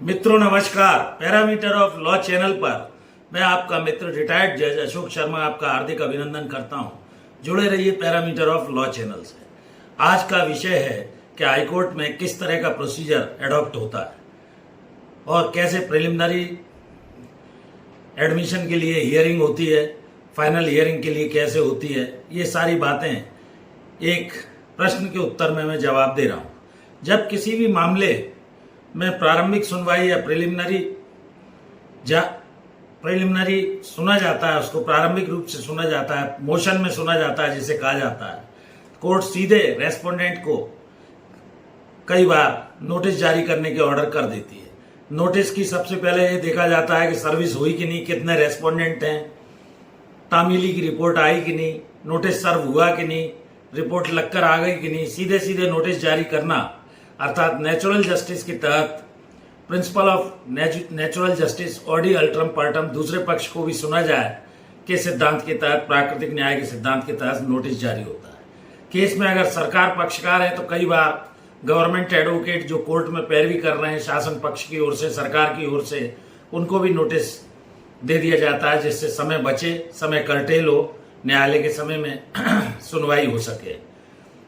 मित्रों नमस्कार। Parameter of law channel पर मैं आपका मित्र रिटायर्ड जज अशोक शर्मा आपका हार्दिक अभिनंदन करता हूं। जुड़े रहिए पैरामीटर ऑफ लॉ चैनल से। आज का विषय है कि हाईकोर्ट में किस तरह का प्रोसीजर एडॉप्ट होता है और कैसे प्रिलिमिनरी एडमिशन के लिए हियरिंग होती है, फाइनल हियरिंग के लिए कैसे होती है। ये सारी बातें एक प्रश्न के उत्तर में मैं जवाब दे रहा हूं। जब किसी भी मामले में प्रारंभिक सुनवाई या प्रिलिमिनरी सुना जाता है, उसको प्रारंभिक रूप से सुना जाता है, मोशन में सुना जाता है जिसे कहा जाता है, कोर्ट सीधे रेस्पोंडेंट को कई बार नोटिस जारी करने के ऑर्डर कर देती है। नोटिस की सबसे पहले ये देखा जाता है कि सर्विस हुई कि नहीं, कितने रेस्पोंडेंट हैं, तामीली की रिपोर्ट आई कि नहीं, नोटिस सर्व हुआ कि नहीं, रिपोर्ट लगकर आ गई कि नहीं। सीधे सीधे नोटिस जारी करना अर्थात नेचुरल जस्टिस के तहत principle of natural justice audi alteram partem दूसरे पक्ष को भी सुना जाए के सिद्धांत के तहत, प्राकृतिक न्याय के सिद्धांत के तहत नोटिस जारी होता है। केस में अगर सरकार पक्षकार है तो कई बार गवर्नमेंट एडवोकेट जो कोर्ट में पैरवी कर रहे हैं शासन पक्ष की ओर से, सरकार की ओर से, उनको भी नोटिस दे दिया जाता है जिससे समय बचे, समय कर्टेल हो, न्यायालय के समय में सुनवाई हो सके।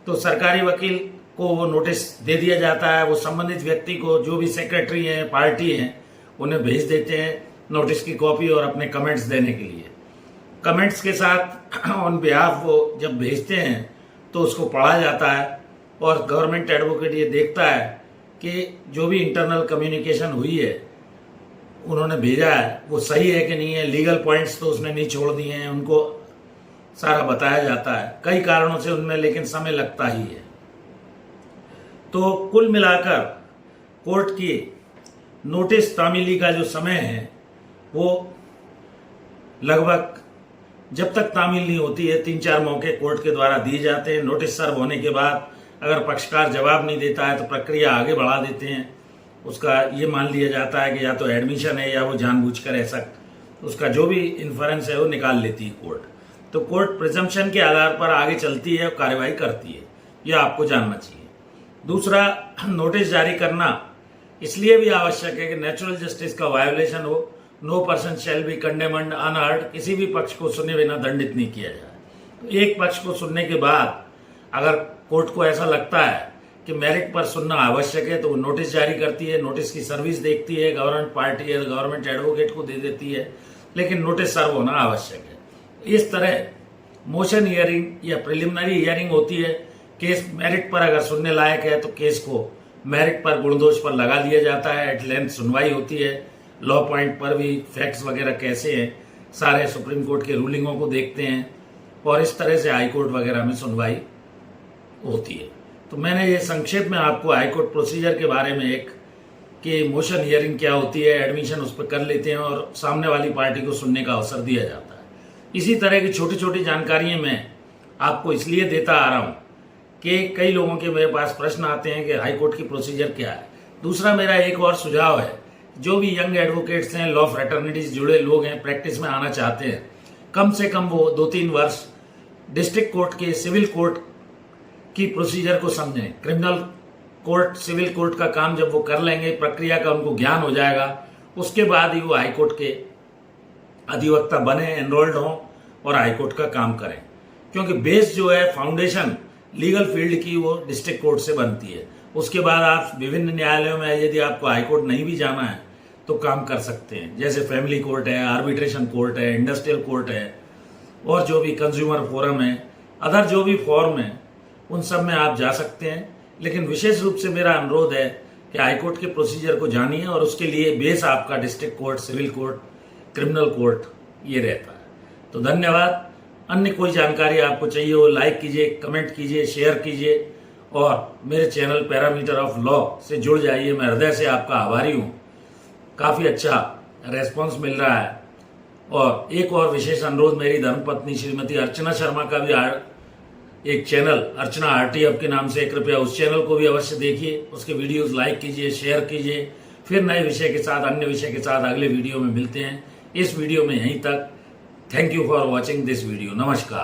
तो सरकारी वकील को वो नोटिस दे दिया जाता है। वो संबंधित व्यक्ति को, जो भी सेक्रेटरी हैं, पार्टी हैं, उन्हें भेज देते हैं नोटिस की कॉपी और अपने कमेंट्स देने के लिए। कमेंट्स के साथ ऑन बिहाफ वो जब भेजते हैं तो उसको पढ़ा जाता है और गवर्नमेंट एडवोकेट ये देखता है कि जो भी इंटरनल कम्युनिकेशन हुई है, उन्होंने भेजा है, वो सही है कि नहीं है। लीगल पॉइंट्स तो उसने नहीं छोड़ दिए हैं, उनको सारा बताया जाता है कई कारणों से उनमें, लेकिन समय लगता ही है। तो कुल मिलाकर कोर्ट की नोटिस तामीली का जो समय है वो लगभग जब तक तामील नहीं होती है 3-4 मौके कोर्ट के द्वारा दिए जाते हैं। नोटिस सर्व होने के बाद अगर पक्षकार जवाब नहीं देता है तो प्रक्रिया आगे बढ़ा देते हैं। उसका ये मान लिया जाता है कि या तो एडमिशन है या वो जानबूझकर ऐसा, उसका जो भी इन्फरेंस है वो निकाल लेती है कोर्ट। तो कोर्ट प्रिजम्पशन के आधार पर आगे चलती है और कार्रवाई करती है, यह आपको जानना चाहिए। दूसरा, नोटिस जारी करना इसलिए भी आवश्यक है कि नेचुरल जस्टिस का वायोलेशन हो, no person shall be condemned unheard, किसी भी पक्ष को सुने बिना दंडित नहीं किया जाए। तो एक पक्ष को सुनने के बाद अगर कोर्ट को ऐसा लगता है कि मेरिट पर सुनना आवश्यक है तो वो नोटिस जारी करती है, नोटिस की सर्विस देखती है, गवर्नमेंट पार्टी या गवर्नमेंट एडवोकेट को दे देती है, लेकिन नोटिस सर्व होना आवश्यक है। इस तरह मोशन हियरिंग या प्रिलिमिनरी हियरिंग होती है। केस मेरिट पर अगर सुनने लायक है तो केस को मेरिट पर गुणदोष पर लगा दिया जाता है, एट लेंथ सुनवाई होती है। लॉ पॉइंट पर भी फैक्ट्स वगैरह कैसे हैं, सारे सुप्रीम कोर्ट के रूलिंगों को देखते हैं और इस तरह से हाई कोर्ट वगैरह में सुनवाई होती है। तो मैंने ये संक्षेप में आपको हाई कोर्ट प्रोसीजर के बारे में एक कि मोशन हियरिंग क्या होती है, एडमिशन उस पर कर लेते हैं और सामने वाली पार्टी को सुनने का अवसर दिया जाता है। इसी तरह की छोटी छोटी जानकारियां मैं आपको इसलिए देता आ रहा हूं कि कई लोगों के मेरे पास प्रश्न आते हैं कि हाई कोर्ट की प्रोसीजर क्या है। दूसरा मेरा एक और सुझाव है, जो भी यंग एडवोकेट्स हैं, लॉ फ्रेटर्निटी से जुड़े लोग हैं, प्रैक्टिस में आना चाहते हैं, कम से कम वो 2-3 वर्ष डिस्ट्रिक्ट कोर्ट के सिविल कोर्ट की प्रोसीजर को समझें। क्रिमिनल कोर्ट, सिविल कोर्ट का काम जब वो कर लेंगे, प्रक्रिया का उनको ज्ञान हो जाएगा, उसके बाद ही वो हाई कोर्ट के अधिवक्ता बने, एनरोल्ड हों और हाई कोर्ट का काम करें। क्योंकि बेस जो है, फाउंडेशन लीगल फील्ड की, वो डिस्ट्रिक्ट कोर्ट से बनती है। उसके बाद आप विभिन्न न्यायालयों में, यदि आपको हाई कोर्ट नहीं भी जाना है तो काम कर सकते हैं। जैसे फैमिली कोर्ट है, आर्बिट्रेशन कोर्ट है, इंडस्ट्रियल कोर्ट है और जो भी कंज्यूमर फोरम है, अदर जो भी फॉर्म है, उन सब में आप जा सकते हैं। लेकिन विशेष रूप से मेरा अनुरोध है कि हाईकोर्ट के प्रोसीजर को जानिए और उसके लिए बेस आपका district court, civil court, criminal court ये रहता है। तो धन्यवाद। अन्य कोई जानकारी आपको चाहिए हो, लाइक कीजिए, कमेंट कीजिए, शेयर कीजिए और मेरे चैनल पैरामीटर ऑफ लॉ से जुड़ जाइए। मैं हृदय से आपका आभारी हूँ। काफ़ी अच्छा रेस्पॉन्स मिल रहा है। और एक और विशेष अनुरोध, मेरी धर्मपत्नी श्रीमती अर्चना शर्मा का भी एक चैनल अर्चना आरटी हब के नाम से, कृपया उस चैनल को भी अवश्य देखिए, उसके वीडियोस लाइक कीजिए, शेयर कीजिए। फिर नए विषय के साथ, अन्य विषय के साथ अगले वीडियो में मिलते हैं। इस वीडियो में यहीं तक। Thank you for watching this video. नमस्कार।